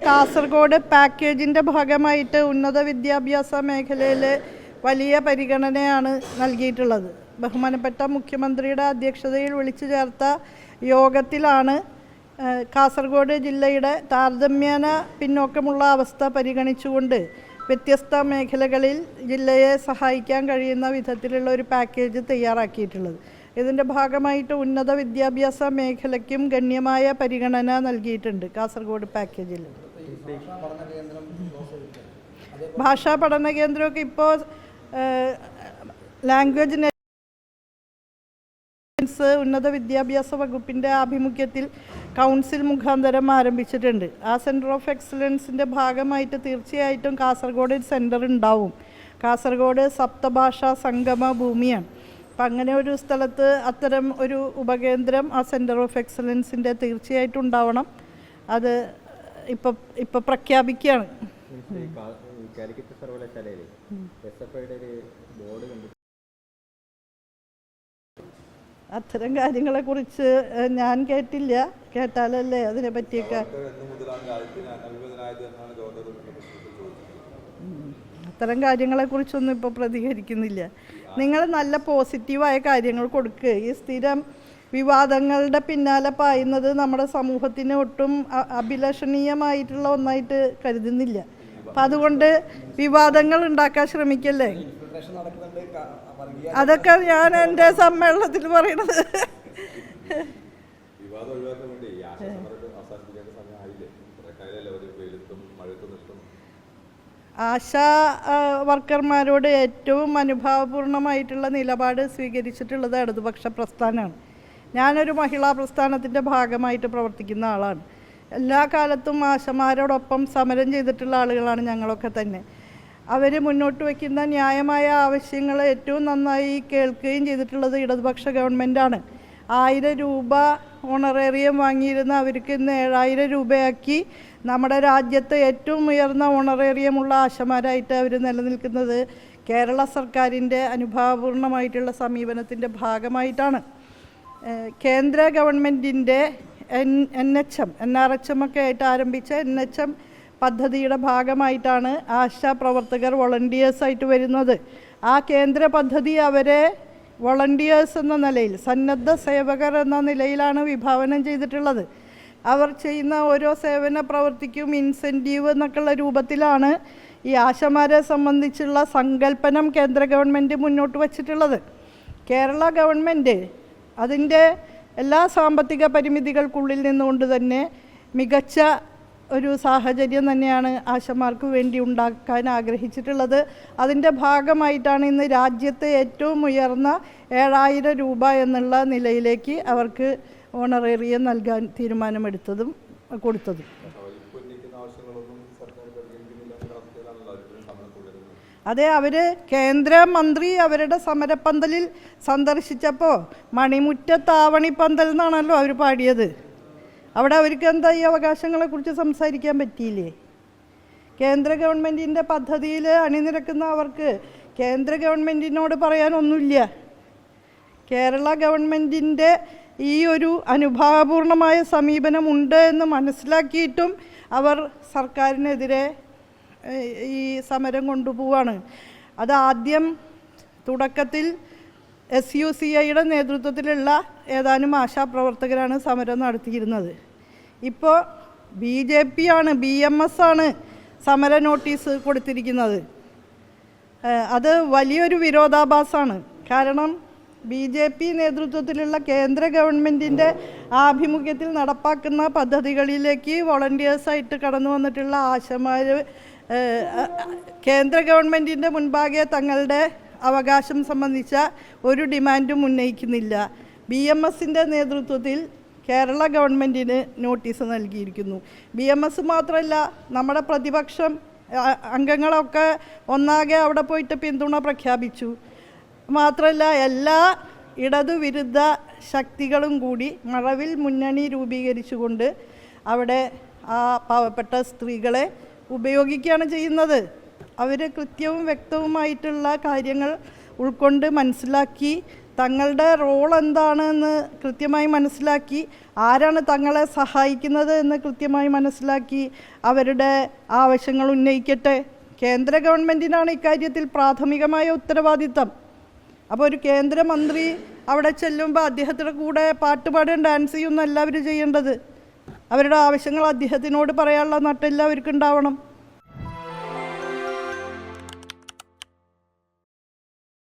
കാസർഗോഡ് പാക്കേജിൻ്റെ ഭാഗമായിട്ട് ഉന്നത വിദ്യാഭ്യാസ മേഖലയിൽ വലിയ പരിഗണനയാണ് നൽകിയിട്ടുള്ളത്. ബഹുമാനപ്പെട്ട മുഖ്യമന്ത്രിയുടെ അധ്യക്ഷതയിൽ വിളിച്ചു ചേർത്ത യോഗത്തിലാണ് കാസർഗോഡ് ജില്ലയുടെ താരതമ്യേന പിന്നോക്കമുള്ള അവസ്ഥ പരിഗണിച്ചുകൊണ്ട് വ്യത്യസ്ത മേഖലകളിൽ ജില്ലയെ സഹായിക്കാൻ കഴിയുന്ന വിധത്തിലുള്ള ഒരു പാക്കേജ് തയ്യാറാക്കിയിട്ടുള്ളത്. ഇതിൻ്റെ ഭാഗമായിട്ട് ഉന്നത വിദ്യാഭ്യാസ മേഖലയ്ക്കും ഗണ്യമായ പരിഗണന നൽകിയിട്ടുണ്ട് കാസർഗോഡ് പാക്കേജിൽ. ഭാഷാ പഠന കേന്ദ്രമൊക്കെ ഇപ്പോൾ ലാംഗ്വേജ് ഉന്നത വിദ്യാഭ്യാസ വകുപ്പിൻ്റെ ആഭിമുഖ്യത്തിൽ കൗൺസിൽ മുഖാന്തരം ആരംഭിച്ചിട്ടുണ്ട്. ആ സെൻറ്റർ ഓഫ് എക്സലൻസിൻ്റെ ഭാഗമായിട്ട് തീർച്ചയായിട്ടും കാസർഗോഡ് സെൻറ്റർ ഉണ്ടാവും. കാസർഗോഡ് സപ്തഭാഷാ സംഗമ ഭൂമിയാണ്. അപ്പം അങ്ങനെ ഒരു സ്ഥലത്ത് അത്തരം ഒരു ഉപകേന്ദ്രം ആ സെൻറ്റർ ഓഫ് എക്സലൻസിൻ്റെ തീർച്ചയായിട്ടും ഉണ്ടാവണം. അത് ഇപ്പോൾ പ്രഖ്യാപിക്കുകയാണ്. അത്തരം കാര്യങ്ങളെക്കുറിച്ച് ഞാൻ കേട്ടില്ല. കേട്ടാലല്ലേ അതിനെ പറ്റിയൊക്കെ. അത്തരം കാര്യങ്ങളെക്കുറിച്ചൊന്നും ഇപ്പോൾ പ്രതികരിക്കുന്നില്ല. നിങ്ങൾ നല്ല പോസിറ്റീവായ കാര്യങ്ങൾ കൊടുക്കുക. ഈ സ്ഥിരം വിവാദങ്ങളുടെ പിന്നാലെ പായുന്നത് നമ്മുടെ സമൂഹത്തിന് ഒട്ടും അഭിലഷണീയമായിട്ടുള്ള ഒന്നായിട്ട് കരുതുന്നില്ല. അപ്പം അതുകൊണ്ട് വിവാദങ്ങൾ ഉണ്ടാക്കാൻ ശ്രമിക്കല്ലേ. അതൊക്കെ ഞാൻ എൻ്റെ സമ്മേളനത്തിൽ പറയണത്. ആശാ വർക്കർമാരോട് ഏറ്റവും അനുഭാവപൂർണമായിട്ടുള്ള നിലപാട് സ്വീകരിച്ചിട്ടുള്ളത് ഇടതുപക്ഷ പ്രസ്ഥാനമാണ്. ഞാനൊരു മഹിളാ പ്രസ്ഥാനത്തിൻ്റെ ഭാഗമായിട്ട് പ്രവർത്തിക്കുന്ന ആളാണ്. എല്ലാ കാലത്തും ആശമാരോടൊപ്പം സമരം ചെയ്തിട്ടുള്ള ആളുകളാണ് ഞങ്ങളൊക്കെ തന്നെ. അവർ മുന്നോട്ട് വയ്ക്കുന്ന ന്യായമായ ആവശ്യങ്ങൾ ഏറ്റവും നന്നായി കേൾക്കുകയും ചെയ്തിട്ടുള്ളത് ഇടതുപക്ഷ ഗവൺമെൻറ്റാണ്. 1000 രൂപ ഓണറേറിയം വാങ്ങിയിരുന്ന അവർക്ക് ഇന്ന് 7000 രൂപയാക്കി. നമ്മുടെ രാജ്യത്ത് ഏറ്റവും ഉയർന്ന ഓണറേറിയമുള്ള ആശമാരായിട്ട് അവർ നിലനിൽക്കുന്നത് കേരള സർക്കാരിൻ്റെ അനുഭാവപൂർണമായിട്ടുള്ള സമീപനത്തിൻ്റെ ഭാഗമായിട്ടാണ്. കേന്ദ്ര ഗവൺമെൻറ്റിൻ്റെ NRHM ഒക്കെ ആയിട്ട് ആരംഭിച്ച NHM പദ്ധതിയുടെ ഭാഗമായിട്ടാണ് ആശാ പ്രവർത്തകർ വോളണ്ടിയേഴ്സായിട്ട് വരുന്നത്. ആ കേന്ദ്ര പദ്ധതി അവരെ വോളണ്ടിയേഴ്സ് എന്ന നിലയിൽ, സന്നദ്ധ സേവകർ എന്ന നിലയിലാണ് വിഭാവനം ചെയ്തിട്ടുള്ളത്. അവർ ചെയ്യുന്ന ഓരോ സേവന പ്രവൃത്തിക്കും ഇൻസെൻറ്റീവ് എന്നൊക്കെയുള്ള രൂപത്തിലാണ് ഈ ആശമാരെ സംബന്ധിച്ചുള്ള സങ്കല്പനം കേന്ദ്ര ഗവൺമെൻറ് മുന്നോട്ട് വച്ചിട്ടുള്ളത്. കേരള ഗവൺമെൻറ് അതിൻ്റെ എല്ലാ സാമ്പത്തിക പരിമിതികൾക്കുള്ളിൽ നിന്നുകൊണ്ട് തന്നെ മികച്ച ഒരു സാഹചര്യം തന്നെയാണ് ആശമാർക്ക് വേണ്ടി ഉണ്ടാക്കാൻ ആഗ്രഹിച്ചിട്ടുള്ളത്. അതിൻ്റെ ഭാഗമായിട്ടാണ് ഇന്ന് രാജ്യത്തെ ഏറ്റവും ഉയർന്ന 7000 രൂപ എന്നുള്ള നിലയിലേക്ക് അവർക്ക് ഓണറേറിയം നൽകാൻ തീരുമാനമെടുത്തതും കൊടുത്തതും. അതെ, അവർ കേന്ദ്രമന്ത്രി അവരുടെ സമരപ്പന്തലിൽ സന്ദർശിച്ചപ്പോൾ മണിമുറ്റത്താവണിപ്പന്തൽ എന്നാണല്ലോ അവർ പാടിയത്. അവിടെ അവർക്ക് എന്താ ഈ അവകാശങ്ങളെക്കുറിച്ച് സംസാരിക്കാൻ പറ്റിയില്ലേ? കേന്ദ്ര ഗവൺമെൻറ്റിൻ്റെ പദ്ധതിയിൽ അണിനിരക്കുന്ന അവർക്ക് കേന്ദ്ര ഗവൺമെൻറ്റിനോട് പറയാനൊന്നുമില്ല. കേരള ഗവൺമെൻറ്റിൻ്റെ ഈ ഒരു അനുഭാവപൂർണമായ സമീപനമുണ്ട് എന്ന് മനസ്സിലാക്കിയിട്ടും അവർ സർക്കാരിനെതിരെ ഈ സമരം കൊണ്ടുപോവാണ്. അത് ആദ്യം തുടക്കത്തിൽ SUCIയുടെ നേതൃത്വത്തിലുള്ള ഏതാനും ആശാപ്രവർത്തകരാണ് സമരം നടത്തിയിരുന്നത്. ഇപ്പോൾ BJP ആണ്, BMS ആണ് സമര നോട്ടീസ് കൊടുത്തിരിക്കുന്നത്. അത് വലിയൊരു വിരോധാഭാസമാണ്. കാരണം BJP നേതൃത്വത്തിലുള്ള കേന്ദ്ര ഗവൺമെൻറ്റിൻ്റെ ആഭിമുഖ്യത്തിൽ നടപ്പാക്കുന്ന പദ്ധതികളിലേക്ക് വോളണ്ടിയേഴ്സായിട്ട് കടന്നു വന്നിട്ടുള്ള ആശമാർ കേന്ദ്ര ഗവൺമെൻറ്റിൻ്റെ മുൻപാകെ തങ്ങളുടെ അവകാശം സംബന്ധിച്ച ഒരു ഡിമാൻഡും ഉന്നയിക്കുന്നില്ല. BMSൻ്റെ നേതൃത്വത്തിൽ കേരള ഗവൺമെൻറ്റിന് നോട്ടീസ് നൽകിയിരിക്കുന്നു. BMS മാത്രമല്ല, നമ്മുടെ പ്രതിപക്ഷം അംഗങ്ങളൊക്കെ ഒന്നാകെ അവിടെ പോയിട്ട് പിന്തുണ പ്രഖ്യാപിച്ചു. മാത്രമല്ല, എല്ലാ ഇടതുവിരുദ്ധ ശക്തികളും കൂടി മറവിൽ മുന്നണി രൂപീകരിച്ചുകൊണ്ട് അവിടെ ആ പാവപ്പെട്ട സ്ത്രീകളെ ഉപയോഗിക്കുകയാണ് ചെയ്യുന്നത്. അവർ കൃത്യവും വ്യക്തവുമായിട്ടുള്ള കാര്യങ്ങൾ ഉൾക്കൊണ്ട് മനസ്സിലാക്കി തങ്ങളുടെ റോൾ എന്താണെന്ന് കൃത്യമായി മനസ്സിലാക്കി, ആരാണ് തങ്ങളെ സഹായിക്കുന്നത് എന്ന് കൃത്യമായി മനസ്സിലാക്കി അവരുടെ ആവശ്യങ്ങൾ ഉന്നയിക്കട്ടെ. കേന്ദ്ര ഗവൺമെൻറ്റിനാണ് ഇക്കാര്യത്തിൽ പ്രാഥമികമായ ഉത്തരവാദിത്തം. അപ്പോൾ ഒരു കേന്ദ്രമന്ത്രി അവിടെ ചെല്ലുമ്പോൾ അദ്ദേഹത്തിൻ്റെ കൂടെ പാട്ടുപാടുകയും ഡാൻസ് ചെയ്യുമെന്നല്ല അവർ ചെയ്യേണ്ടത്. അവരുടെ ആവശ്യങ്ങൾ അദ്ദേഹത്തിനോട് പറയാനുള്ള നട്ടെല്ലാം അവർക്ക് ഉണ്ടാവണം.